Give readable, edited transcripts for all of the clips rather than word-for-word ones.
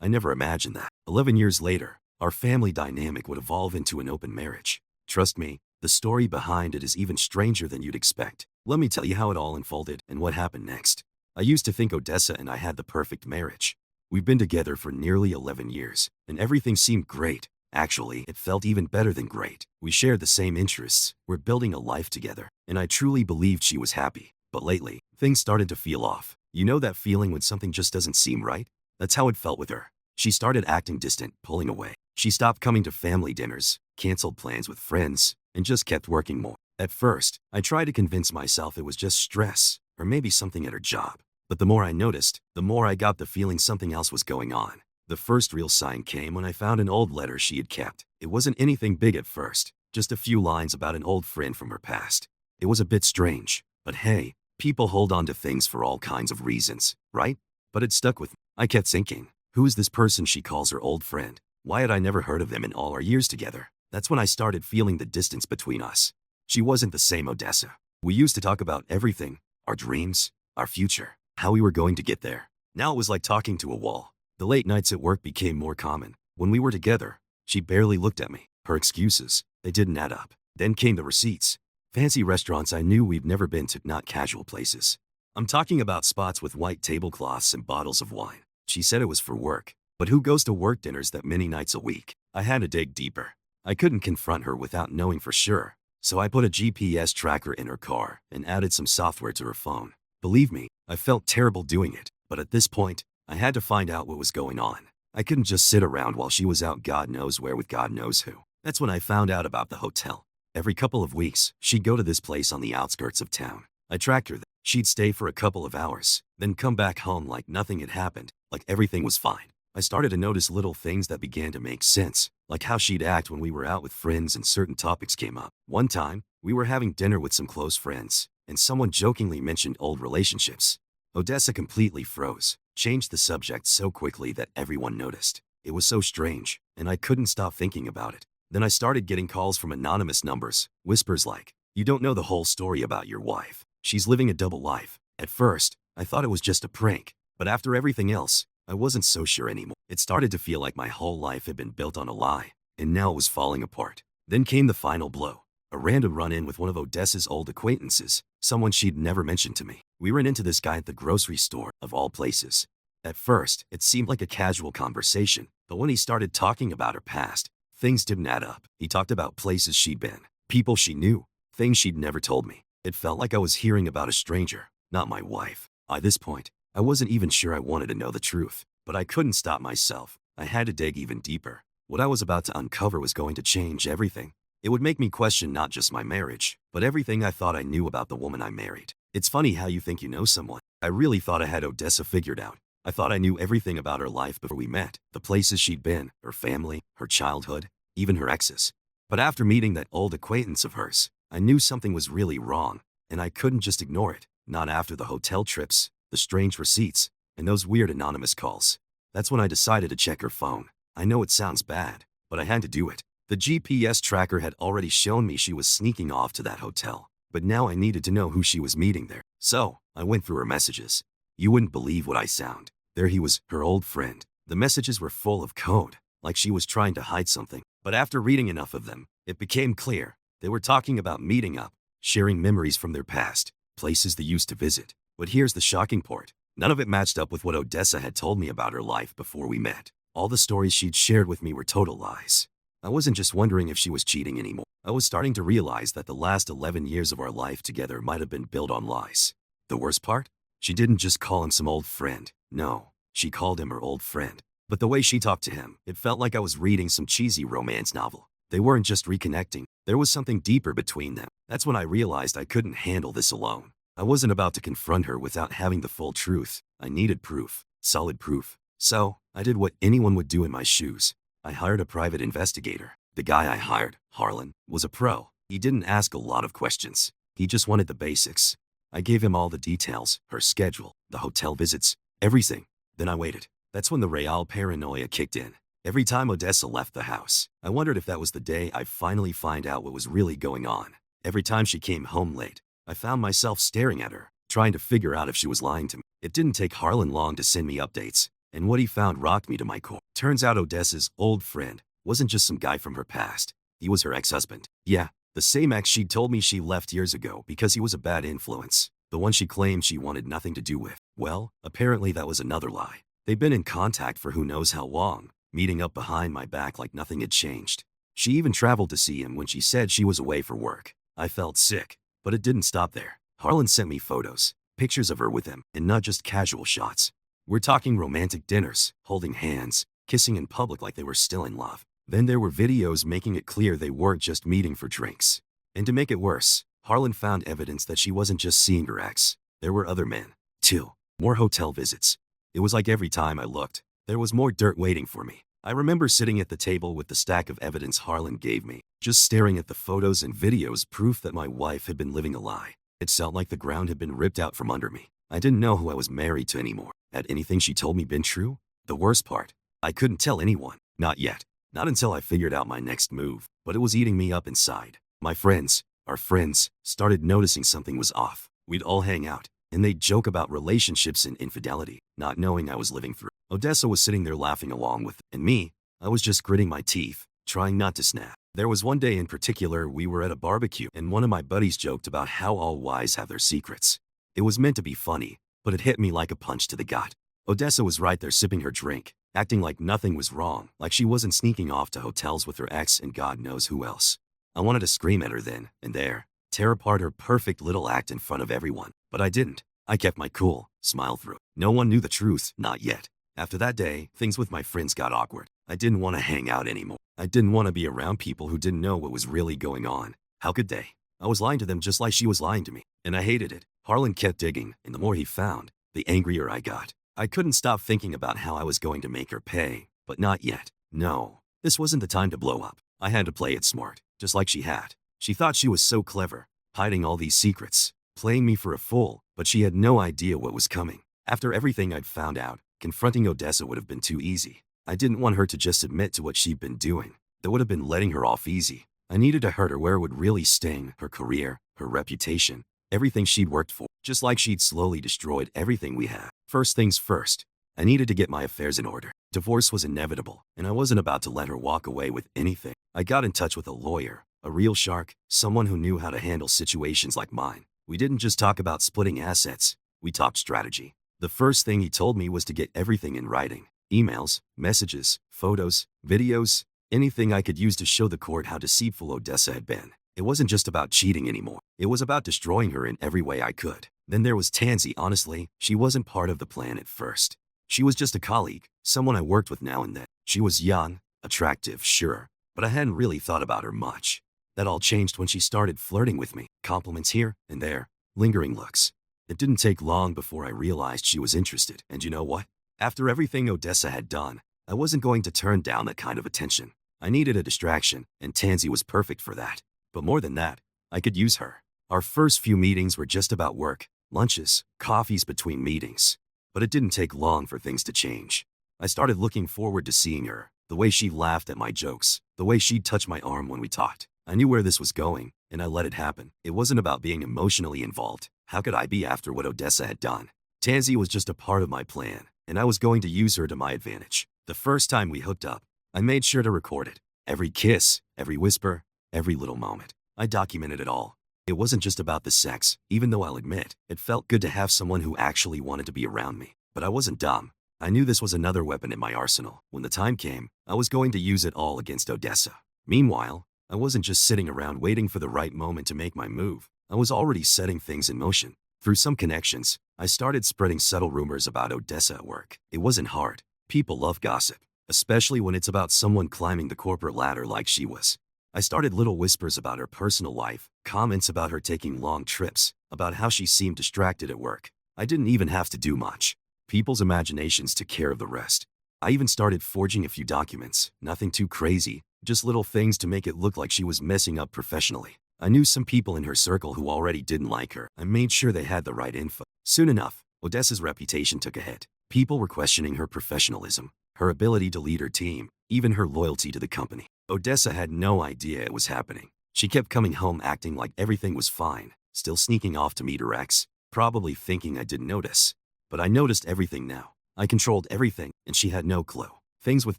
I never imagined that. 11 years later, our family dynamic would evolve into an open marriage. Trust me, the story behind it is even stranger than you'd expect. Let me tell you how it all unfolded and what happened next. I used to think Odessa and I had the perfect marriage. We've been together for nearly 11 years, and everything seemed great. Actually, it felt even better than great. We shared the same interests, we're building a life together, and I truly believed she was happy. But lately, things started to feel off. You know that feeling when something just doesn't seem right? That's how it felt with her. She started acting distant, pulling away. She stopped coming to family dinners, canceled plans with friends, and just kept working more. At first, I tried to convince myself it was just stress, or maybe something at her job. But the more I noticed, the more I got the feeling something else was going on. The first real sign came when I found an old letter she had kept. It wasn't anything big at first, just a few lines about an old friend from her past. It was a bit strange, but hey, people hold on to things for all kinds of reasons, right? But it stuck with me. I kept thinking, who is this person she calls her old friend? Why had I never heard of them in all our years together? That's when I started feeling the distance between us. She wasn't the same Odessa. We used to talk about everything, our dreams, our future, how we were going to get there. Now it was like talking to a wall. The late nights at work became more common. When we were together, she barely looked at me. Her excuses, they didn't add up. Then came the receipts. Fancy restaurants I knew we'd never been to, not casual places. I'm talking about spots with white tablecloths and bottles of wine. She said it was for work. But who goes to work dinners that many nights a week? I had to dig deeper. I couldn't confront her without knowing for sure. So I put a GPS tracker in her car and added some software to her phone. Believe me, I felt terrible doing it. But at this point, I had to find out what was going on. I couldn't just sit around while she was out God knows where with God knows who. That's when I found out about the hotel. Every couple of weeks, she'd go to this place on the outskirts of town. I tracked her there. She'd stay for a couple of hours, then come back home like nothing had happened, like everything was fine. I started to notice little things that began to make sense, like how she'd act when we were out with friends and certain topics came up. One time, we were having dinner with some close friends, and someone jokingly mentioned old relationships. Odessa completely froze, changed the subject so quickly that everyone noticed. It was so strange, and I couldn't stop thinking about it. Then I started getting calls from anonymous numbers, whispers like, "You don't know the whole story about your wife. She's living a double life." At first, I thought it was just a prank, but after everything else, I wasn't so sure anymore. It started to feel like my whole life had been built on a lie, and now it was falling apart. Then came the final blow. A random run-in with one of Odessa's old acquaintances, someone she'd never mentioned to me. We ran into this guy at the grocery store, of all places. At first, it seemed like a casual conversation, but when he started talking about her past, things didn't add up. He talked about places she'd been, people she knew, things she'd never told me. It felt like I was hearing about a stranger, not my wife. By this point, I wasn't even sure I wanted to know the truth, but I couldn't stop myself. I had to dig even deeper. What I was about to uncover was going to change everything. It would make me question not just my marriage, but everything I thought I knew about the woman I married. It's funny how you think you know someone. I really thought I had Odessa figured out. I thought I knew everything about her life before we met, the places she'd been, her family, her childhood, even her exes. But after meeting that old acquaintance of hers, I knew something was really wrong, and I couldn't just ignore it. Not after the hotel trips, the strange receipts, and those weird anonymous calls. That's when I decided to check her phone. I know it sounds bad, but I had to do it. The GPS tracker had already shown me she was sneaking off to that hotel, but now I needed to know who she was meeting there. So, I went through her messages. You wouldn't believe what I found. There he was, her old friend. The messages were full of code, like she was trying to hide something. But after reading enough of them, it became clear. They were talking about meeting up, sharing memories from their past, places they used to visit. But here's the shocking part. None of it matched up with what Odessa had told me about her life before we met. All the stories she'd shared with me were total lies. I wasn't just wondering if she was cheating anymore. I was starting to realize that the last 11 years of our life together might have been built on lies. The worst part? She didn't just call him some old friend. No, she called him her old friend. But the way she talked to him, it felt like I was reading some cheesy romance novel. They weren't just reconnecting. There was something deeper between them. That's when I realized I couldn't handle this alone. I wasn't about to confront her without having the full truth. I needed proof, solid proof. So, I did what anyone would do in my shoes. I hired a private investigator. The guy I hired, Harlan, was a pro. He didn't ask a lot of questions. He just wanted the basics. I gave him all the details, her schedule, the hotel visits, everything. Then I waited. That's when the real paranoia kicked in. Every time Odessa left the house, I wondered if that was the day I'd finally find out what was really going on. Every time she came home late, I found myself staring at her, trying to figure out if she was lying to me. It didn't take Harlan long to send me updates, and what he found rocked me to my core. Turns out Odessa's old friend wasn't just some guy from her past. He was her ex-husband. Yeah, the same ex she'd told me she left years ago because he was a bad influence. The one she claimed she wanted nothing to do with. Well, apparently that was another lie. They'd been in contact for who knows how long, meeting up behind my back like nothing had changed. She even traveled to see him when she said she was away for work. I felt sick, but it didn't stop there. Harlan sent me photos, pictures of her with him, and not just casual shots. We're talking romantic dinners, holding hands, kissing in public like they were still in love. Then there were videos making it clear they weren't just meeting for drinks. And to make it worse, Harlan found evidence that she wasn't just seeing her ex. There were other men, too. More hotel visits. It was like every time I looked, there was more dirt waiting for me. I remember sitting at the table with the stack of evidence Harlan gave me, just staring at the photos and videos, proof that my wife had been living a lie. It felt like the ground had been ripped out from under me. I didn't know who I was married to anymore. Had anything she told me been true? The worst part, I couldn't tell anyone. Not yet. Not until I figured out my next move, but it was eating me up inside. My friends, our friends, started noticing something was off. We'd all hang out, and they'd joke about relationships and infidelity, not knowing I was living through. Odessa was sitting there laughing along with, and me, I was just gritting my teeth, trying not to snap. There was one day in particular we were at a barbecue, and one of my buddies joked about how all wives have their secrets. It was meant to be funny, but it hit me like a punch to the gut. Odessa was right there sipping her drink, acting like nothing was wrong, like she wasn't sneaking off to hotels with her ex and God knows who else. I wanted to scream at her then and there, tear apart her perfect little act in front of everyone, but I didn't. I kept my cool, smiled through. No one knew the truth, not yet. After that day, things with my friends got awkward. I didn't want to hang out anymore. I didn't want to be around people who didn't know what was really going on. How could they? I was lying to them just like she was lying to me, and I hated it. Harlan kept digging, and the more he found, the angrier I got. I couldn't stop thinking about how I was going to make her pay, but not yet. No, this wasn't the time to blow up. I had to play it smart, just like she had. She thought she was so clever, hiding all these secrets, playing me for a fool, but she had no idea what was coming. After everything I'd found out, confronting Odessa would have been too easy. I didn't want her to just admit to what she'd been doing. That would have been letting her off easy. I needed to hurt her where it would really sting: her career, her reputation, everything she'd worked for, just like she'd slowly destroyed everything we had. First things first, I needed to get my affairs in order. Divorce was inevitable, and I wasn't about to let her walk away with anything. I got in touch with a lawyer, a real shark, someone who knew how to handle situations like mine. We didn't just talk about splitting assets, we talked strategy. The first thing he told me was to get everything in writing. Emails, messages, photos, videos, anything I could use to show the court how deceitful Odessa had been. It wasn't just about cheating anymore. It was about destroying her in every way I could. Then there was Tansy. Honestly, she wasn't part of the plan at first. She was just a colleague, someone I worked with now and then. She was young, attractive, sure, but I hadn't really thought about her much. That all changed when she started flirting with me. Compliments here and there, lingering looks. It didn't take long before I realized she was interested. And you know what? After everything Odessa had done, I wasn't going to turn down that kind of attention. I needed a distraction, and Tansy was perfect for that. But more than that, I could use her. Our first few meetings were just about work, lunches, coffees between meetings. But it didn't take long for things to change. I started looking forward to seeing her, the way she laughed at my jokes, the way she'd touch my arm when we talked. I knew where this was going, and I let it happen. It wasn't about being emotionally involved. How could I be after what Odessa had done? Tansy was just a part of my plan, and I was going to use her to my advantage. The first time we hooked up, I made sure to record it. Every kiss, every whisper, every little moment. I documented it all. It wasn't just about the sex, even though I'll admit, it felt good to have someone who actually wanted to be around me. But I wasn't dumb. I knew this was another weapon in my arsenal. When the time came, I was going to use it all against Odessa. Meanwhile, I wasn't just sitting around waiting for the right moment to make my move. I was already setting things in motion. Through some connections, I started spreading subtle rumors about Odessa at work. It wasn't hard. People love gossip, especially when it's about someone climbing the corporate ladder like she was. I started little whispers about her personal life, comments about her taking long trips, about how she seemed distracted at work. I didn't even have to do much. People's imaginations took care of the rest. I even started forging a few documents, nothing too crazy, just little things to make it look like she was messing up professionally. I knew some people in her circle who already didn't like her. I made sure they had the right info. Soon enough, Odessa's reputation took a hit. People were questioning her professionalism, her ability to lead her team, even her loyalty to the company. Odessa had no idea it was happening. She kept coming home acting like everything was fine, still sneaking off to meet her ex, probably thinking I didn't notice. But I noticed everything now. I controlled everything. and she had no clue. Things with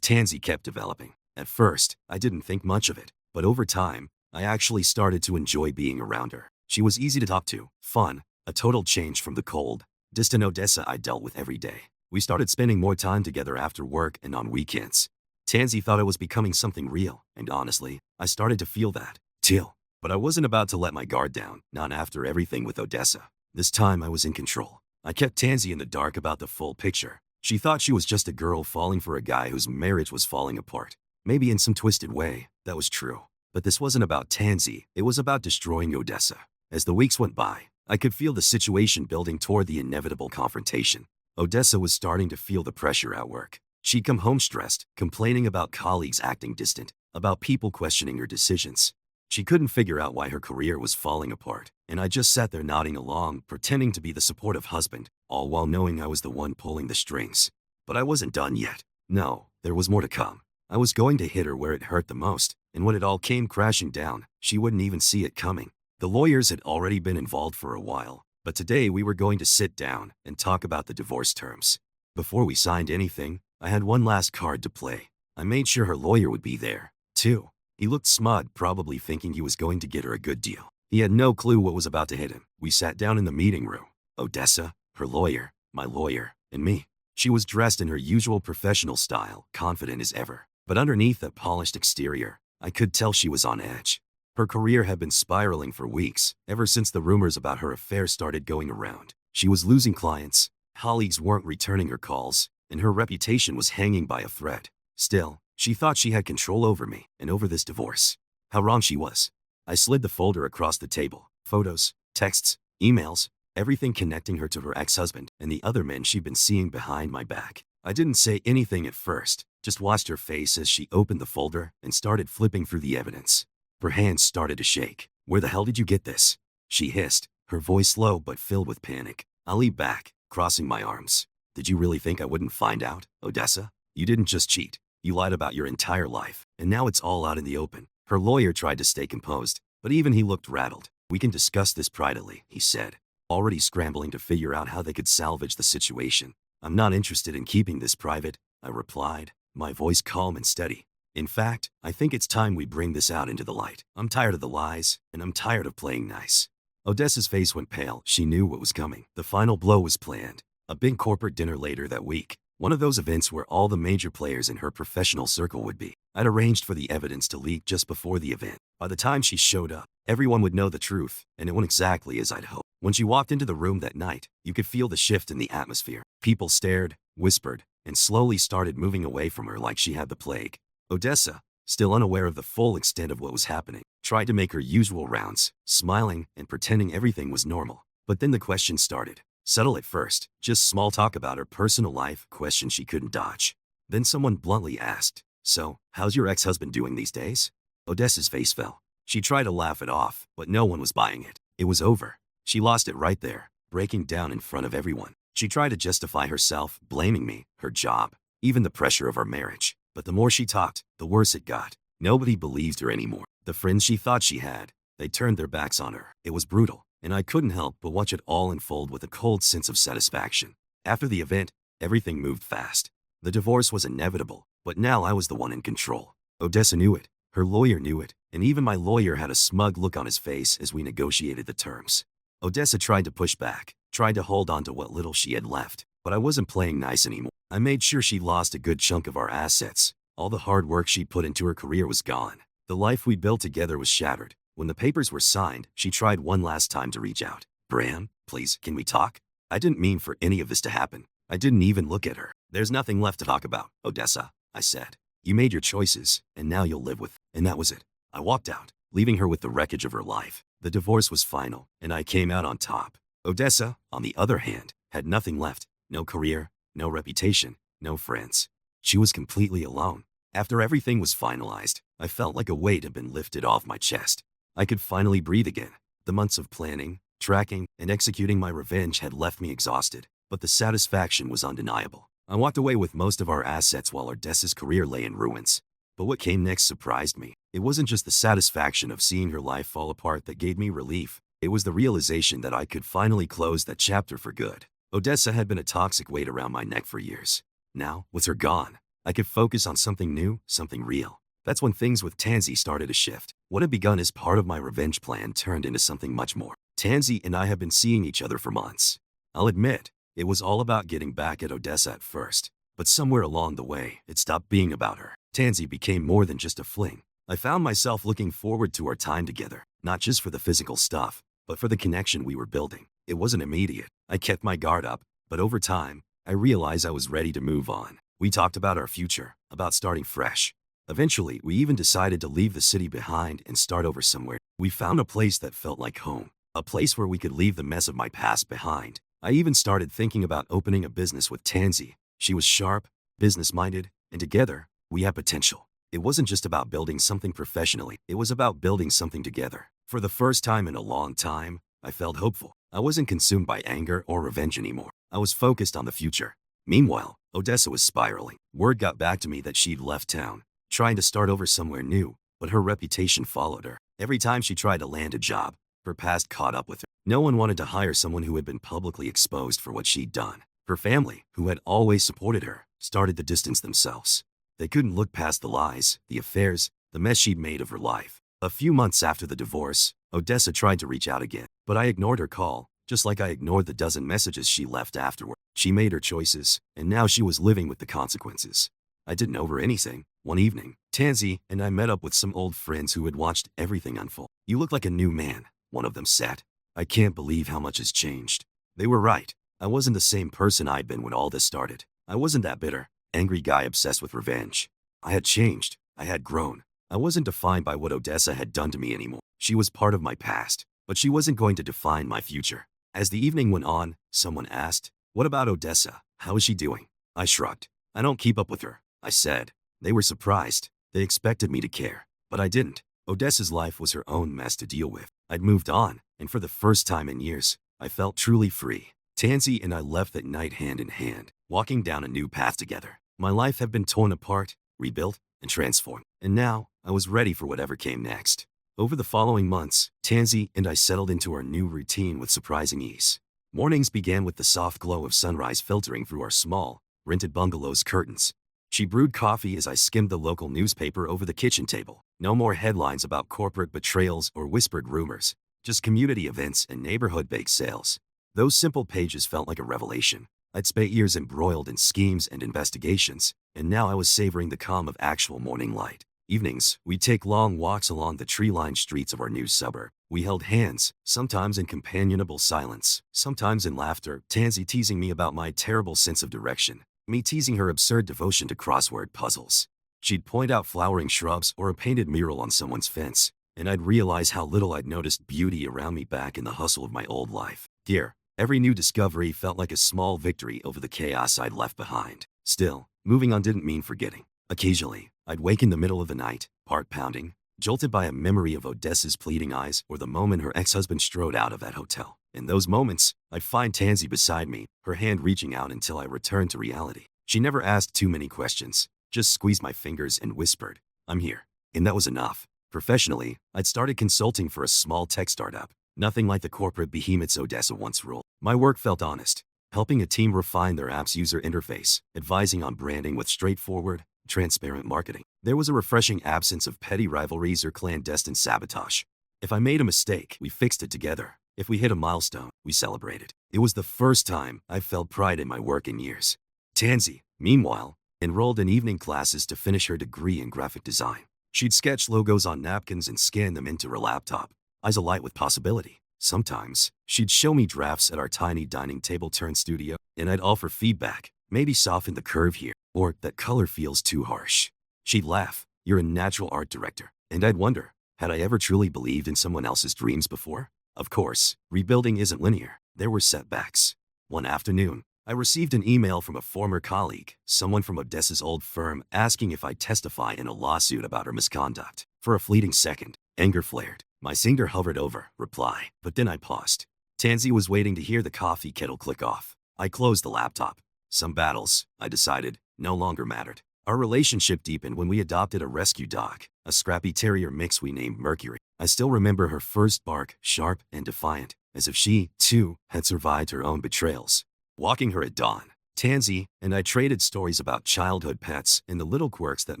Tansy kept developing. At first, I didn't think much of it, but over time, I actually started to enjoy being around her. She was easy to talk to, fun, a total change from the cold, distant Odessa I dealt with every day. We started spending more time together after work and on weekends. Tansy thought I was becoming something real, and honestly, I started to feel that, too. But I wasn't about to let my guard down, not after everything with Odessa. This time I was in control. I kept Tansy in the dark about the full picture. She thought she was just a girl falling for a guy whose marriage was falling apart. Maybe in some twisted way, that was true. But this wasn't about Tansy, it was about destroying Odessa. As the weeks went by, I could feel the situation building toward the inevitable confrontation. Odessa was starting to feel the pressure at work. She'd come home stressed, complaining about colleagues acting distant, about people questioning her decisions. She couldn't figure out why her career was falling apart, and I just sat there nodding along, pretending to be the supportive husband, all while knowing I was the one pulling the strings. But I wasn't done yet. No, there was more to come. I was going to hit her where it hurt the most, and when it all came crashing down, she wouldn't even see it coming. The lawyers had already been involved for a while, but today we were going to sit down and talk about the divorce terms. Before we signed anything, I had one last card to play. I made sure her lawyer would be there, too. He looked smug, probably thinking he was going to get her a good deal. He had no clue what was about to hit him. We sat down in the meeting room. Odessa, her lawyer, my lawyer, and me. She was dressed in her usual professional style, confident as ever. But underneath that polished exterior, I could tell she was on edge. Her career had been spiraling for weeks, ever since the rumors about her affair started going around. She was losing clients, colleagues weren't returning her calls, and her reputation was hanging by a thread. Still, she thought she had control over me and over this divorce. How wrong she was. I slid the folder across the table. Photos, texts, emails, everything connecting her to her ex-husband and the other men she'd been seeing behind my back. I didn't say anything at first, just watched her face as she opened the folder and started flipping through the evidence. Her hands started to shake. "Where the hell did you get this?" she hissed, her voice low but filled with panic. I leaned back, crossing my arms. "Did you really think I wouldn't find out, Odessa? You didn't just cheat. You lied about your entire life, and now it's all out in the open." Her lawyer tried to stay composed, but even he looked rattled. "We can discuss this privately," he said, already scrambling to figure out how they could salvage the situation. "I'm not interested in keeping this private," I replied, my voice calm and steady. "In fact, I think it's time we bring this out into the light. I'm tired of the lies, and I'm tired of playing nice." Odessa's face went pale. She knew what was coming. The final blow was planned. A big corporate dinner later that week. One of those events where all the major players in her professional circle would be. I'd arranged for the evidence to leak just before the event. By the time she showed up, everyone would know the truth, and it went exactly as I'd hoped. When she walked into the room that night, you could feel the shift in the atmosphere. People stared, whispered, and slowly started moving away from her like she had the plague. Odessa, still unaware of the full extent of what was happening, tried to make her usual rounds, smiling and pretending everything was normal. But then the questions started. Subtle at first, just small talk about her personal life, questions she couldn't dodge. Then someone bluntly asked, "So, how's your ex-husband doing these days?" Odessa's face fell. She tried to laugh it off, but no one was buying it. It was over. She lost it right there, breaking down in front of everyone. She tried to justify herself, blaming me, her job, even the pressure of our marriage. But the more she talked, the worse it got. Nobody believed her anymore. The friends she thought she had, they turned their backs on her. It was brutal, and I couldn't help but watch it all unfold with a cold sense of satisfaction. After the event, everything moved fast. The divorce was inevitable, but now I was the one in control. Odessa knew it, her lawyer knew it, and even my lawyer had a smug look on his face as we negotiated the terms. Odessa tried to push back, tried to hold on to what little she had left, but I wasn't playing nice anymore. I made sure she lost a good chunk of our assets. All the hard work she put into her career was gone. The life we built together was shattered. When the papers were signed, she tried one last time to reach out. "Bram, please, can we talk?" I didn't mean for any of this to happen. I didn't even look at her. "There's nothing left to talk about, Odessa," I said. "You made your choices, and now you'll live with." And that was it. I walked out, leaving her with the wreckage of her life. The divorce was final, and I came out on top. Odessa, on the other hand, had nothing left. No career, no reputation, no friends. She was completely alone. After everything was finalized, I felt like a weight had been lifted off my chest. I could finally breathe again. The months of planning, tracking, and executing my revenge had left me exhausted, but the satisfaction was undeniable. I walked away with most of our assets while Odessa's career lay in ruins. But what came next surprised me. It wasn't just the satisfaction of seeing her life fall apart that gave me relief. It was the realization that I could finally close that chapter for good. Odessa had been a toxic weight around my neck for years. Now, with her gone, I could focus on something new, something real. That's when things with Tansy started to shift. What had begun as part of my revenge plan turned into something much more. Tansy and I have been seeing each other for months. I'll admit, it was all about getting back at Odessa at first. But somewhere along the way, it stopped being about her. Tansy became more than just a fling. I found myself looking forward to our time together, not just for the physical stuff, but for the connection we were building. It wasn't immediate. I kept my guard up, but over time, I realized I was ready to move on. We talked about our future, about starting fresh. Eventually, we even decided to leave the city behind and start over somewhere. We found a place that felt like home, a place where we could leave the mess of my past behind. I even started thinking about opening a business with Tansy. She was sharp, business-minded, and together, we had potential. It wasn't just about building something professionally, it was about building something together. For the first time in a long time, I felt hopeful. I wasn't consumed by anger or revenge anymore. I was focused on the future. Meanwhile, Odessa was spiraling. Word got back to me that she'd left town, trying to start over somewhere new, but her reputation followed her. Every time she tried to land a job, her past caught up with her. No one wanted to hire someone who had been publicly exposed for what she'd done. Her family, who had always supported her, started to distance themselves. They couldn't look past the lies, the affairs, the mess she'd made of her life. A few months after the divorce, Odessa tried to reach out again, but I ignored her call, just like I ignored the dozen messages she left afterward. She made her choices, and now she was living with the consequences. I didn't owe her anything. One evening, Tansy and I met up with some old friends who had watched everything unfold. "You look like a new man," one of them said. "I can't believe how much has changed." They were right. I wasn't the same person I'd been when all this started. I wasn't that bitter, angry guy obsessed with revenge. I had changed. I had grown. I wasn't defined by what Odessa had done to me anymore. She was part of my past, but she wasn't going to define my future. As the evening went on, someone asked, "What about Odessa? How is she doing?" I shrugged. "I don't keep up with her," I said. They were surprised. They expected me to care, but I didn't. Odessa's life was her own mess to deal with. I'd moved on, and for the first time in years, I felt truly free. Tansy and I left that night hand in hand, walking down a new path together. My life had been torn apart, rebuilt, and transformed, and now I was ready for whatever came next. Over the following months, Tansy and I settled into our new routine with surprising ease. Mornings began with the soft glow of sunrise filtering through our small, rented bungalow's curtains. She brewed coffee as I skimmed the local newspaper over the kitchen table. No more headlines about corporate betrayals or whispered rumors, just community events and neighborhood bake sales. Those simple pages felt like a revelation. I'd spent years embroiled in schemes and investigations, and now I was savoring the calm of actual morning light. Evenings, we'd take long walks along the tree-lined streets of our new suburb. We held hands, sometimes in companionable silence, sometimes in laughter, Tansy teasing me about my terrible sense of direction, me teasing her absurd devotion to crossword puzzles. She'd point out flowering shrubs or a painted mural on someone's fence, and I'd realize how little I'd noticed beauty around me back in the hustle of my old life. Here, every new discovery felt like a small victory over the chaos I'd left behind. Still, moving on didn't mean forgetting. Occasionally, I'd wake in the middle of the night, heart pounding, jolted by a memory of Odessa's pleading eyes or the moment her ex-husband strode out of that hotel. In those moments, I'd find Tansy beside me, her hand reaching out until I returned to reality. She never asked too many questions, just squeezed my fingers and whispered, "I'm here." And that was enough. Professionally, I'd started consulting for a small tech startup, nothing like the corporate behemoths Odessa once ruled. My work felt honest, helping a team refine their app's user interface, advising on branding with straightforward, transparent marketing. There was a refreshing absence of petty rivalries or clandestine sabotage. If I made a mistake, we fixed it together. If we hit a milestone, we celebrated. It was the first time I felt pride in my work in years. Tansy, meanwhile, enrolled in evening classes to finish her degree in graphic design. She'd sketch logos on napkins and scan them into her laptop, eyes alight with possibility. Sometimes, she'd show me drafts at our tiny dining table turned studio, and I'd offer feedback, maybe soften the curve here, or that color feels too harsh. She'd laugh, "You're a natural art director." And I'd wonder, had I ever truly believed in someone else's dreams before? Of course, rebuilding isn't linear. There were setbacks. One afternoon, I received an email from a former colleague, someone from Odessa's old firm, asking if I'd testify in a lawsuit about her misconduct. For a fleeting second, anger flared. My finger hovered over reply, but then I paused. Tansy was waiting to hear the coffee kettle click off. I closed the laptop. Some battles, I decided, no longer mattered. Our relationship deepened when we adopted a rescue dog, a scrappy terrier mix we named Mercury. I still remember her first bark, sharp and defiant, as if she, too, had survived her own betrayals. Walking her at dawn, Tansy and I traded stories about childhood pets and the little quirks that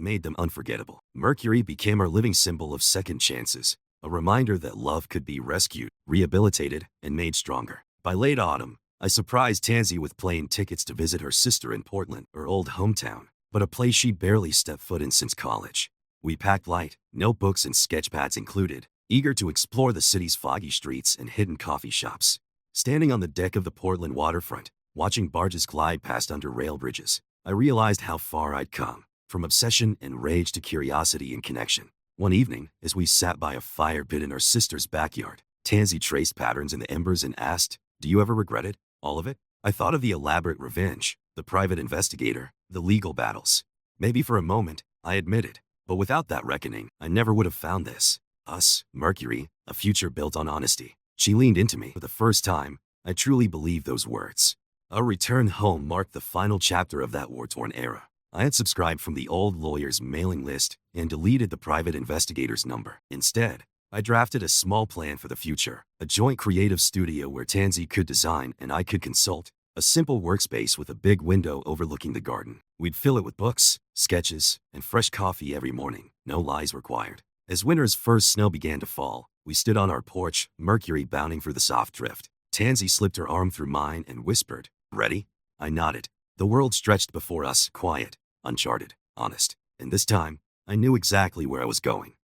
made them unforgettable. Mercury became our living symbol of second chances, a reminder that love could be rescued, rehabilitated, and made stronger. By late autumn, I surprised Tansy with plane tickets to visit her sister in Portland, her old hometown, but a place she'd barely stepped foot in since college. We packed light, notebooks and sketchpads included, eager to explore the city's foggy streets and hidden coffee shops. Standing on the deck of the Portland waterfront, watching barges glide past under rail bridges, I realized how far I'd come, from obsession and rage to curiosity and connection. One evening, as we sat by a fire pit in our sister's backyard, Tansy traced patterns in the embers and asked, "Do you ever regret it? All of it?" I thought of the elaborate revenge, the private investigator, the legal battles. Maybe for a moment, I admitted, but without that reckoning, I never would have found this. Us, Mercury, a future built on honesty. She leaned into me for the first time. I truly believed those words. Our return home marked the final chapter of that war-torn era. I had subscribed from the old lawyer's mailing list and deleted the private investigator's number. Instead, I drafted a small plan for the future, a joint creative studio where Tansy could design and I could consult, a simple workspace with a big window overlooking the garden. We'd fill it with books, sketches, and fresh coffee every morning, no lies required. As winter's first snow began to fall, we stood on our porch, Mercury bounding through the soft drift. Tansy slipped her arm through mine and whispered, "Ready?" I nodded. The world stretched before us, quiet, uncharted, honest. And this time, I knew exactly where I was going.